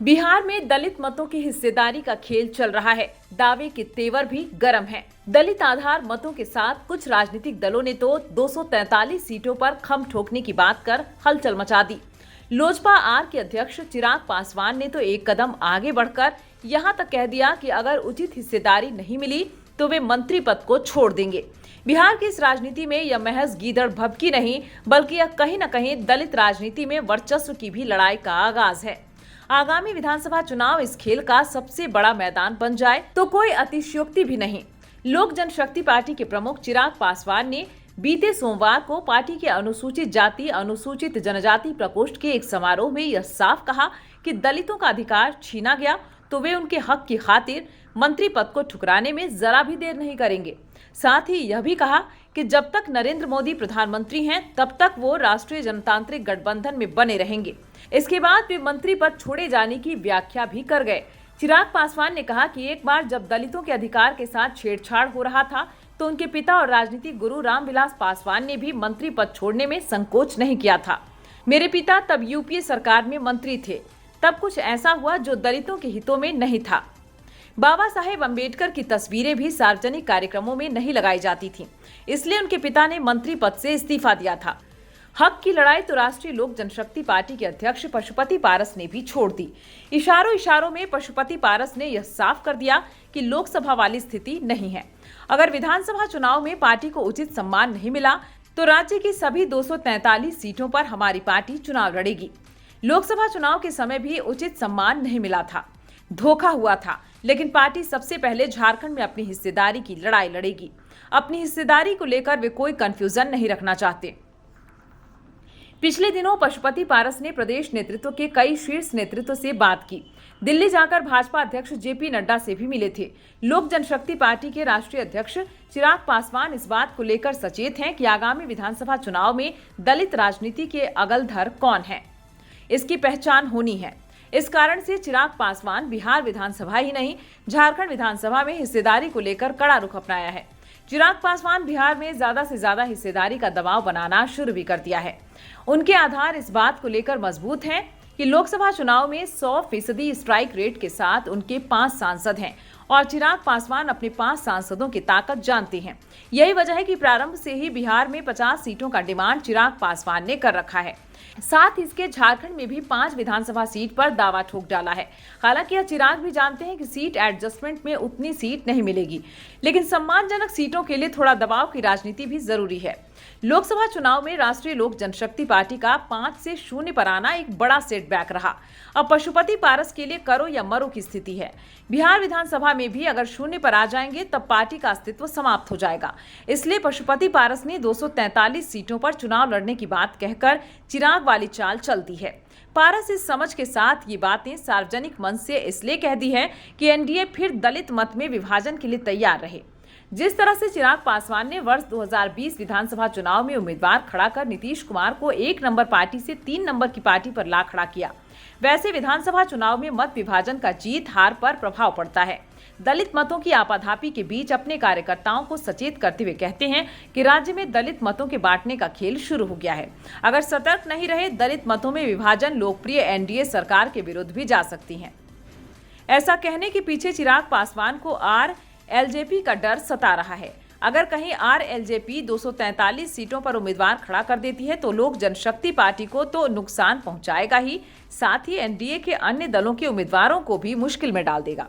बिहार में दलित मतों की हिस्सेदारी का खेल चल रहा है। दावे के तेवर भी गर्म हैं। दलित आधार मतों के साथ कुछ राजनीतिक दलों ने तो 243 सीटों पर खम ठोकने की बात कर हलचल मचा दी। लोजपा आर के अध्यक्ष चिराग पासवान ने तो एक कदम आगे बढ़कर यहां तक कह दिया कि अगर उचित हिस्सेदारी नहीं मिली तो वे मंत्री पद को छोड़ देंगे। बिहार की इस राजनीति में यह महज गीदड़ भभकी नहीं, बल्कि यह कहीं न कहीं दलित राजनीति में वर्चस्व की भी लड़ाई का आगाज है। आगामी विधानसभा चुनाव इस खेल का सबसे बड़ा मैदान बन जाए तो कोई अतिशयोक्ति भी नहीं। लोक जनशक्ति पार्टी के प्रमुख चिराग पासवान ने बीते सोमवार को पार्टी के अनुसूचित जाति अनुसूचित जनजाति प्रकोष्ठ के एक समारोह में यह साफ कहा कि दलितों का अधिकार छीना गया तो वे उनके हक की खातिर मंत्री पद को ठुकराने में जरा भी देर नहीं करेंगे। साथ ही यह भी कहा कि जब तक नरेंद्र मोदी प्रधानमंत्री हैं तब तक वो राष्ट्रीय जनतांत्रिक गठबंधन में बने रहेंगे। इसके बाद वे मंत्री पद छोड़े जाने की व्याख्या भी कर गए। चिराग पासवान ने कहा कि एक बार जब दलितों के अधिकार के साथ छेड़छाड़ हो रहा था तो उनके पिता और राजनीतिक गुरु रामविलास पासवान ने भी मंत्री पद छोड़ने में संकोच नहीं किया था। मेरे पिता तब यूपीए सरकार में मंत्री थे, तब कुछ ऐसा हुआ जो दलितों के हितों में नहीं था। बाबा साहेब अम्बेडकर की तस्वीरें भी सार्वजनिक कार्यक्रमों में नहीं लगाई जाती थीं, इसलिए उनके पिता ने मंत्री पद से इस्तीफा दिया था। हक की लड़ाई तो राष्ट्रीय लोक जनशक्ति पार्टी के अध्यक्ष पशुपति पारस ने भी छोड़ दी। इशारों में पशुपति पारस ने यह साफ कर दिया कि लोकसभा वाली स्थिति नहीं है। अगर विधानसभा चुनाव में पार्टी को उचित सम्मान नहीं मिला तो राज्य की सभी 243 सीटों पर हमारी पार्टी चुनाव लड़ेगी। लोकसभा चुनाव के समय भी उचित सम्मान नहीं मिला था, धोखा हुआ था, लेकिन पार्टी सबसे पहले झारखंड में अपनी हिस्सेदारी की लड़ाई लड़ेगी। अपनी हिस्सेदारी को लेकर वे कोई कंफ्यूजन नहीं रखना चाहते। पिछले दिनों पशुपति पारस ने प्रदेश नेतृत्व के कई शीर्ष नेतृत्व से बात की। दिल्ली जाकर भाजपा अध्यक्ष जेपी नड्डा से भी मिले थे। लोक जनशक्ति पार्टी के राष्ट्रीय अध्यक्ष चिराग पासवान इस बात को लेकर सचेत हैं कि आगामी विधानसभा चुनाव में दलित राजनीति के अगलधर कौन है, इसकी पहचान होनी है। इस कारण से चिराग पासवान बिहार विधानसभा ही नहीं, झारखंड विधानसभा में हिस्सेदारी को लेकर कड़ा रुख अपनाया है। चिराग पासवान बिहार में ज्यादा से ज्यादा हिस्सेदारी का दबाव बनाना शुरू भी कर दिया है। उनके आधार इस बात को लेकर मजबूत हैं कि लोकसभा चुनाव में 100% स्ट्राइक रेट के साथ उनके 5 सांसद हैं और चिराग पासवान अपने 5 सांसदों की ताकत जानते हैं। यही वजह है कि प्रारंभ से ही बिहार में 50 सीटों का डिमांड चिराग पासवान ने कर रखा है। साथ ही इसके झारखंड में भी 5 विधानसभा सीट पर दावा ठोक डाला है। हालांकि यह चिराग भी जानते हैं कि सीट एडजस्टमेंट में उतनी सीट नहीं मिलेगी, लेकिन सम्मानजनक सीटों के लिए थोड़ा दबाव की राजनीति भी जरूरी है। लोकसभा चुनाव में राष्ट्रीय लोक जनशक्ति पार्टी का 5 से 0 पर आना एक बड़ा सेटबैक रहा। अब पशुपति पारस के लिए करो या मरो की स्थिति है। बिहार विधानसभा में भी अगर 0 पर आ जाएंगे तब पार्टी का अस्तित्व समाप्त हो जाएगा। इसलिए पशुपति पारस ने 243 सीटों पर चुनाव लड़ने की बात कहकर चिराग वाली चाल चल दी है। पारस इस समझ के साथ ये बातें सार्वजनिक मंच से इसलिए कह दी है कि एनडीए फिर दलित मत में विभाजन के लिए तैयार रहे। जिस तरह से चिराग पासवान ने वर्ष 2020 विधानसभा चुनाव में उम्मीदवार खड़ा कर नीतीश कुमार को 1 नंबर पार्टी से 3 नंबर की पार्टी पर ला खड़ा किया, वैसे विधानसभा चुनाव में मत विभाजन का जीत हार पर प्रभाव पड़ता है। दलित मतों की आपाधापी के बीच अपने कार्यकर्ताओं को सचेत करते हुए कहते हैं कि राज्य में दलित मतों के बांटने का खेल शुरू हो गया है। अगर सतर्क नहीं रहे दलित मतों में विभाजन लोकप्रिय एनडीए सरकार के विरुद्ध भी जा सकती है। ऐसा कहने के पीछे चिराग पासवान को आरएलजेपी का डर सता रहा है। अगर कहीं आरएलजेपी 243 सीटों पर उम्मीदवार खड़ा कर देती है तो लोक जनशक्ति पार्टी को तो नुकसान पहुंचाएगा ही, साथ ही एनडीए के अन्य दलों के उम्मीदवारों को भी मुश्किल में डाल देगा।